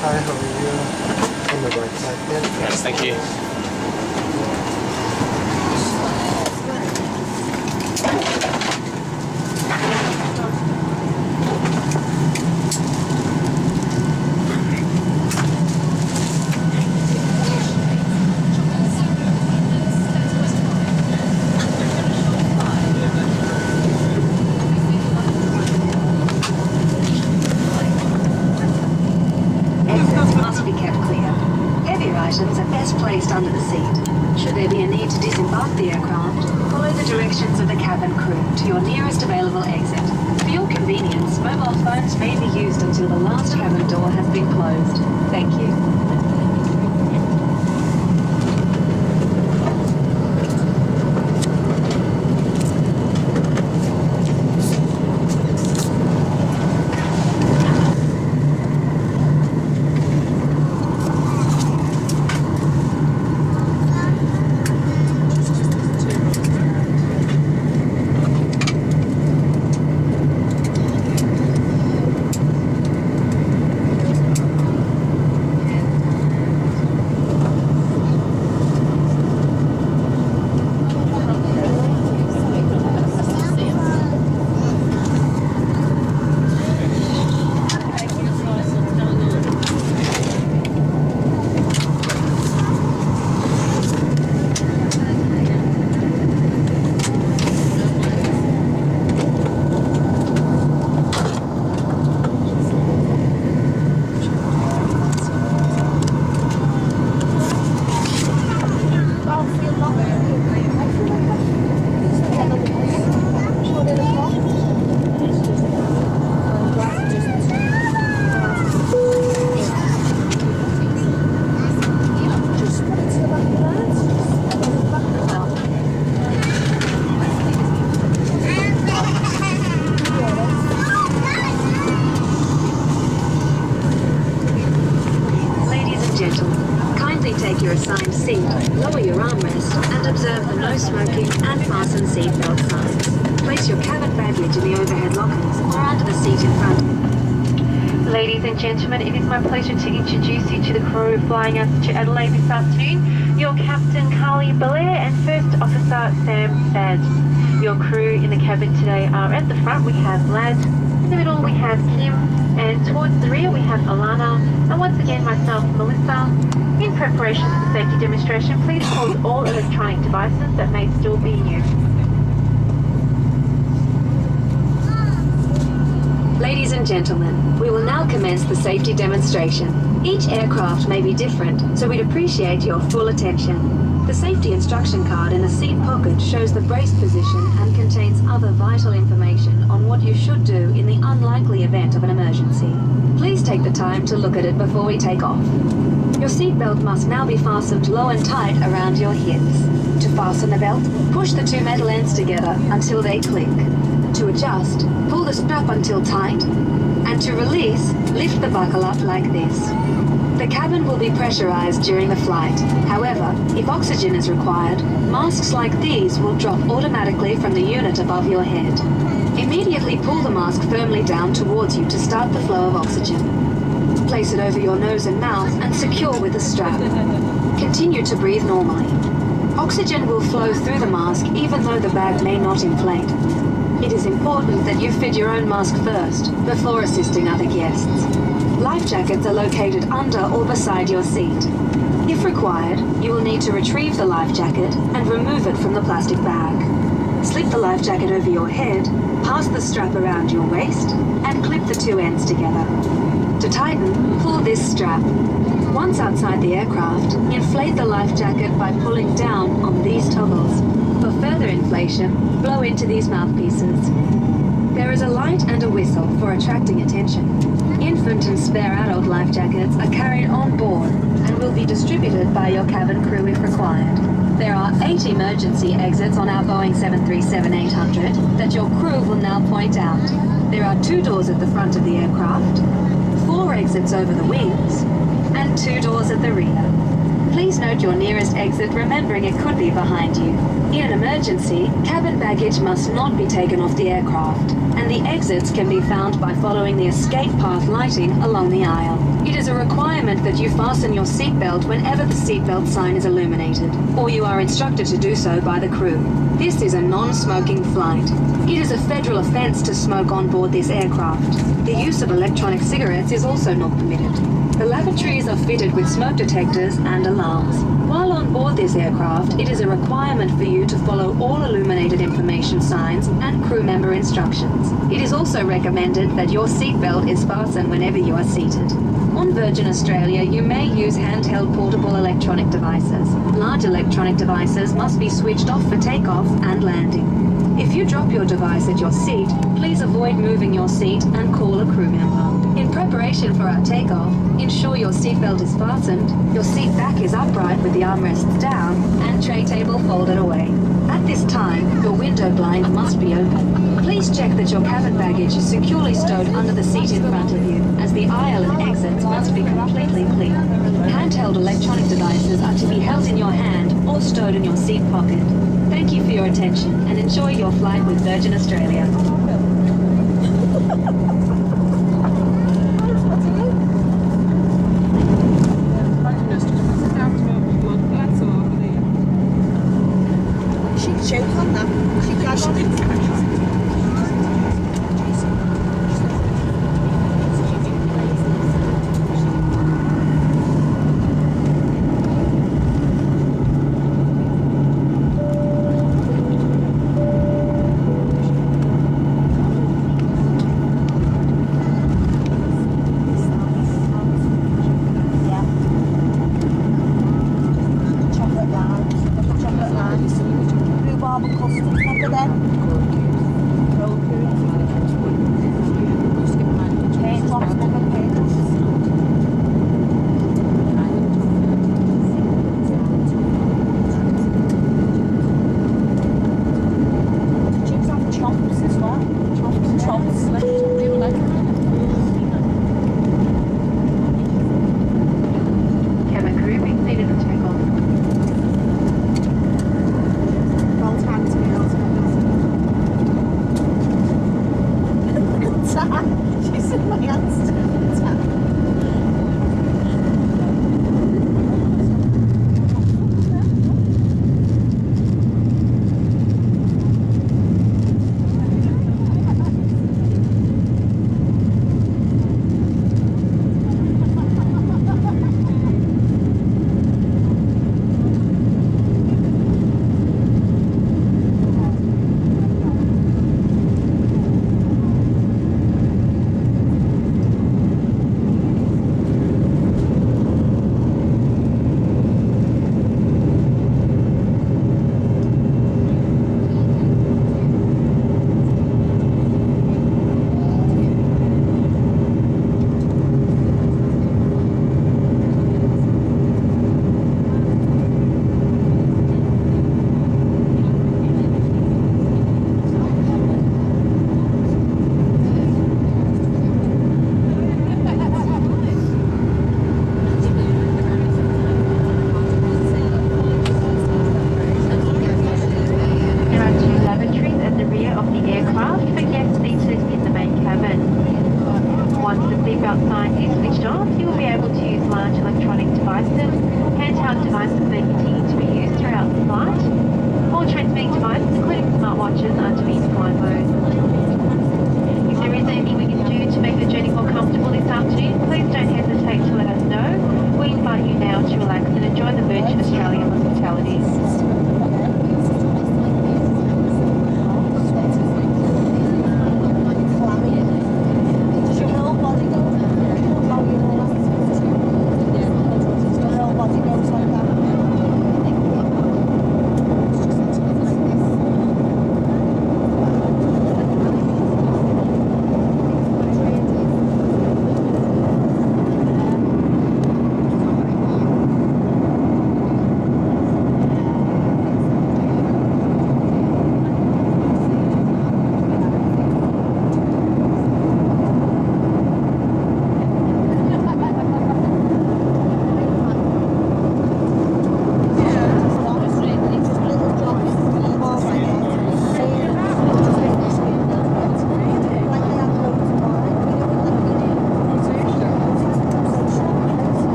Hi, how are you? On the right side, yeah. Yes, thank you. Must be kept clear. Heavier items are best placed under the seat. Should there be a need to disembark the aircraft, follow the directions of the cabin crew to your nearest available exit. For your convenience, mobile phones may be used until the last cabin door has been closed. Thank you. Take your assigned seat, lower your armrest, and observe the no smoking and fasten seatbelt signs. Place your cabin baggage in the overhead lockers or under the seat in front. Ladies and gentlemen, it is my pleasure to introduce you to the crew flying out to Adelaide this afternoon. Your Captain Carly Belair and First Officer Sam Sads. Your crew in the cabin today are at the front we have Lad, in the middle we have Kim, and towards the rear we have Alana, and once again myself, Melissa. In preparation for the safety demonstration, please pause all electronic devices that may still be in use. Ladies and gentlemen, we will now commence the safety demonstration. Each aircraft may be different, so we'd appreciate your full attention. The safety instruction card in a seat pocket shows the brace position and contains other vital information on what you should do in the unlikely event of an emergency. Please take the time to look at it before we take off. Your seatbelt must now be fastened low and tight around your hips. To fasten the belt, push the two metal ends together until they click. To adjust, pull the strap until tight, and to release, lift the buckle up like this. The cabin will be pressurized during the flight. However, if oxygen is required, masks like these will drop automatically from the unit above your head. Immediately pull the mask firmly down towards you to start the flow of oxygen. Place it over your nose and mouth and secure with a strap. Continue to breathe normally. Oxygen will flow through the mask even though the bag may not inflate. It is important that you fit your own mask first before assisting other guests. Life jackets are located under or beside your seat. If required, you will need to retrieve the life jacket and remove it from the plastic bag. Slip the life jacket over your head, pass the strap around your waist, and clip the two ends together. To tighten, pull this strap. Once outside the aircraft, inflate the life jacket by pulling down on these toggles. For further inflation, blow into these mouthpieces. There is a light and a whistle for attracting attention. Infant and spare adult life jackets are carried on board exited by your cabin crew if required. There are 8 emergency exits on our Boeing 737-800 that your crew will now point out. There are 2 doors at the front of the aircraft, 4 exits over the wings, and 2 doors at the rear. Please note your nearest exit, remembering it could be behind you. In an emergency, cabin baggage must not be taken off the aircraft, and the exits can be found by following the escape path lighting along the aisle. It is a requirement that you fasten your seatbelt whenever the seatbelt sign is illuminated, or you are instructed to do so by the crew. This is a non-smoking flight. It is a federal offense to smoke on board this aircraft. The use of electronic cigarettes is also not permitted. The lavatories are fitted with smoke detectors and alarms. While on board this aircraft, it is a requirement for you to follow all illuminated information signs and crew member instructions. It is also recommended that your seatbelt is fastened whenever you are seated. On Virgin Australia, you may use handheld portable electronic devices. Large electronic devices must be switched off for takeoff and landing. If you drop your device at your seat, please avoid moving your seat and call a crew member. In preparation for our takeoff, ensure your seatbelt is fastened, your seat back is upright with the armrests down, and tray table folded away. At this time, your window blind must be open. Please check that your cabin baggage is securely stowed under the seat in front of you, as the aisle and exits must be completely clear. Handheld electronic devices are to be held in your hand or stowed in your seat pocket. Thank you for your attention and enjoy your flight with Virgin Australia.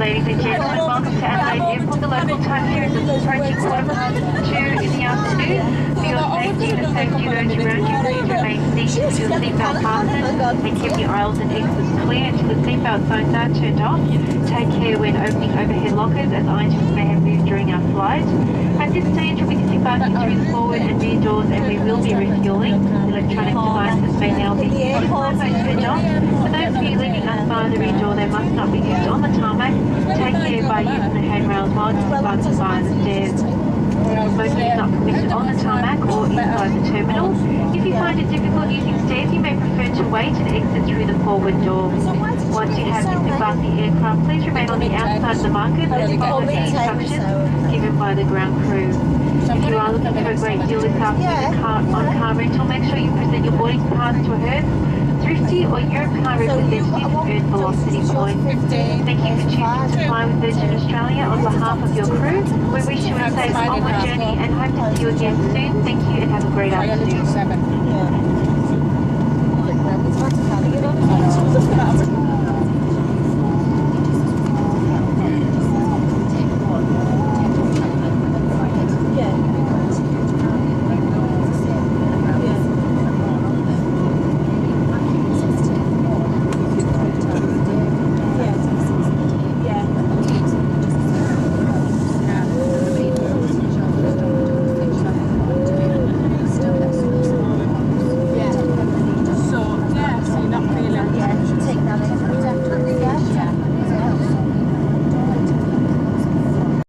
Ladies and gentlemen, welcome to Adelaide Airport. The local time here is approaching 2:15 in the afternoon. For your safety and the safety of those around you, please remain seated with your seatbelt fastened and keep the aisles and exits clear until the seatbelt signs are turned off. Take care when opening overhead lockers as items may have moved during our flight. At this stage, we'll be disembarking through the forward and rear doors and we will be refueling. Electronic devices may now be turned off. For those of you leaving outside the rear door, they must not be used on the tarmac. Take care by using the handrails while disembarking via the stairs. Smoking is not permitted on the tarmac or inside the terminal. If you find it difficult using stairs, you may prefer to wait and exit through the forward door. Once you have disembarked the aircraft, please remain on the outside of the markers and follow the instructions given by the ground crew. If you are looking for a great deal this afternoon on car rental, make sure you present your boarding pass to a Hertz, Thrifty or Europe car representative to earn velocity points. Thank you for choosing to fly with Virgin Australia on behalf of your crew. We wish you a safe onward journey and hope to see you again soon. Thank you and have a great afternoon.